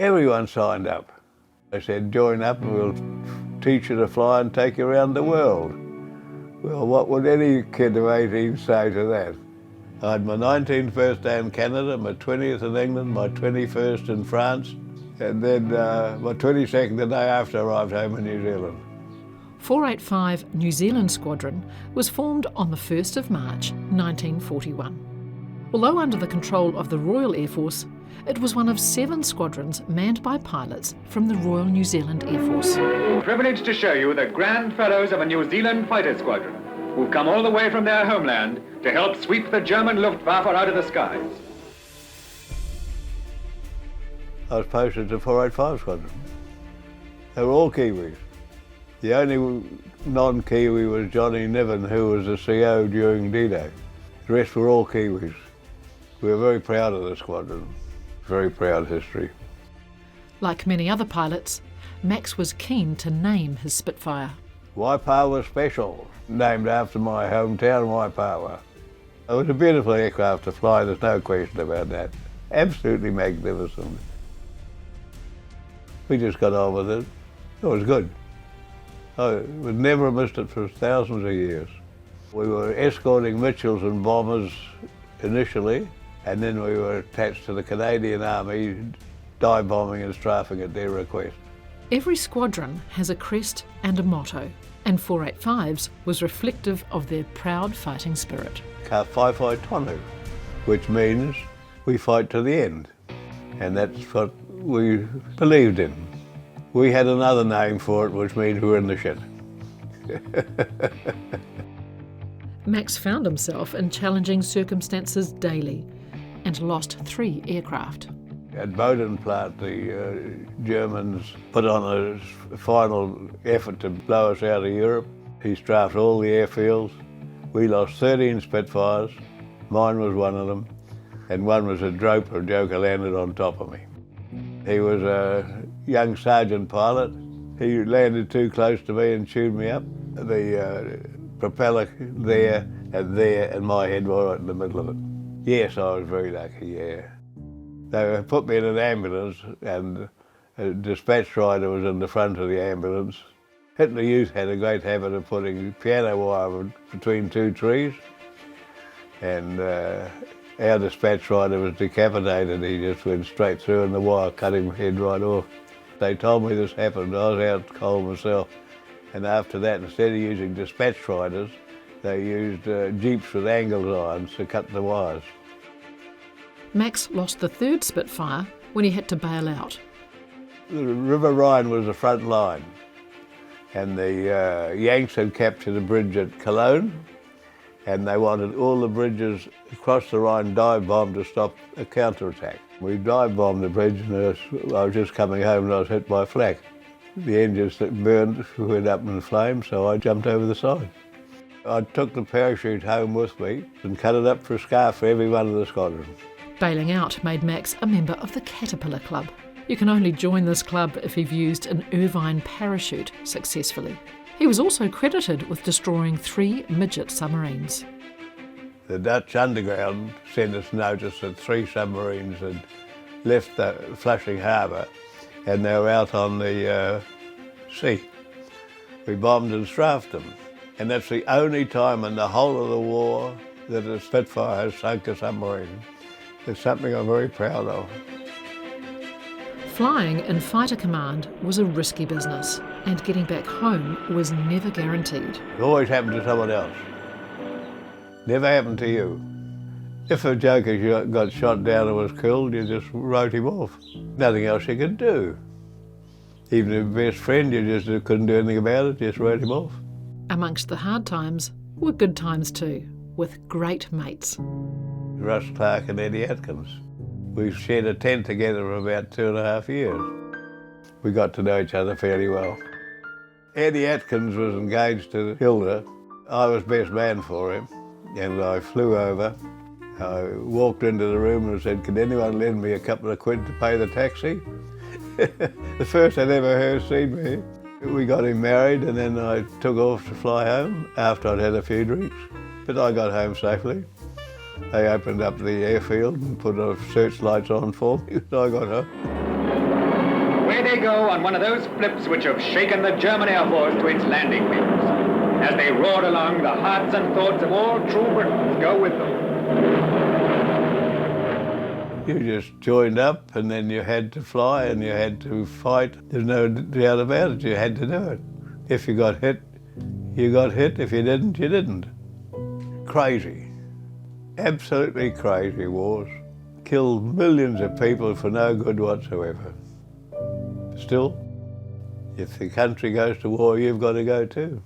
Everyone signed up. They said, join up and we'll teach you to fly and take you around the world. Well, what would any kid of 18 say to that? I had my 19th birthday in Canada, my 20th in England, my 21st in France, and then my 22nd the day after I arrived home in New Zealand. 485 New Zealand Squadron was formed on the 1st of March 1941. Although under the control of the Royal Air Force, it was one of 7 squadrons manned by pilots from the Royal New Zealand Air Force. Privileged to show you the grand fellows of a New Zealand fighter squadron, who've come all the way from their homeland to help sweep the German Luftwaffe out of the skies. I was posted to 485 Squadron. They were all Kiwis. The only non-Kiwi was Johnny Niven, who was the CO during D-Day. The rest were all Kiwis. We were very proud of the squadron. Very proud history. Like many other pilots, Max was keen to name his Spitfire. Waipawa Special, named after my hometown, Waipawa. It was a beautiful aircraft to fly, there's no question about that. Absolutely magnificent. We just got on with it. It was good. I would never have missed it for thousands of years. We were escorting Mitchells and bombers initially, and then we were attached to the Canadian Army, dive bombing and strafing at their request. Every squadron has a crest and a motto, and 485's was reflective of their proud fighting spirit. Ka whai tonu, which means we fight to the end, and that's what we believed in. We had another name for it, which means we're in the shit. Max found himself in challenging circumstances daily and lost 3 aircraft. At Bodenplaat, the Germans put on a final effort to blow us out of Europe. He strafed all the airfields. We lost 13 Spitfires. Mine was one of them, and one was a Droper Joker landed on top of me. He was a young sergeant pilot. He landed too close to me and chewed me up. The propeller there, and my head was right in the middle of it. Yes, I was very lucky, yeah. They put me in an ambulance, and a dispatch rider was in the front of the ambulance. Hitler Youth had a great habit of putting piano wire between 2 trees, and our dispatch rider was decapitated. He just went straight through and the wire cut his head right off. They told me this happened. I was out cold myself. And after that, instead of using dispatch riders, they used jeeps with angle irons to cut the wires. Max lost the 3rd Spitfire when he had to bail out. The River Rhine was the front line, and the Yanks had captured a bridge at Collett, and they wanted all the bridges across the Rhine dive bombed to stop a counterattack. We dive bombed the bridge, and I was just coming home and I was hit by flak. The engines that burned went up in flames, so I jumped over the side. I took the parachute home with me and cut it up for a scarf for every one of the squadrons. Bailing out made Max a member of the Caterpillar Club. You can only join this club if you've used an Irvine parachute successfully. He was also credited with destroying 3 midget submarines. The Dutch underground sent us notice that 3 submarines had left the Flushing Harbour and they were out on the sea. We bombed and strafed them, and that's the only time in the whole of the war that a Spitfire has sunk a submarine. It's something I'm very proud of. Flying in fighter command was a risky business, and getting back home was never guaranteed. It always happened to someone else. Never happened to you. If a joker got shot down and was killed, you just wrote him off. Nothing else you could do. Even your best friend, you just couldn't do anything about it, just wrote him off. Amongst the hard times were good times too, with great mates. Russ Clark and Eddie Atkins. We shared a tent together for about 2.5 years. We got to know each other fairly well. Eddie Atkins was engaged to Hilda. I was best man for him, and I flew over. I walked into the room and said, "Can anyone lend me a couple of quid to pay the taxi?" The first I'd ever seen me. We got him married, and then I took off to fly home after I'd had a few drinks. But I got home safely. They opened up the airfield and put searchlights on for me, and I got home. go on one of those flips which have shaken the German Air Force to its landing wheels. As they roar along, the hearts and thoughts of all true Britons go with them. You just joined up and then you had to fly and you had to fight. There's no doubt about it, you had to do it. If you got hit, you got hit. If you didn't, you didn't. Crazy. Absolutely crazy wars. Killed millions of people for no good whatsoever. Still, if the country goes to war, you've got to go too.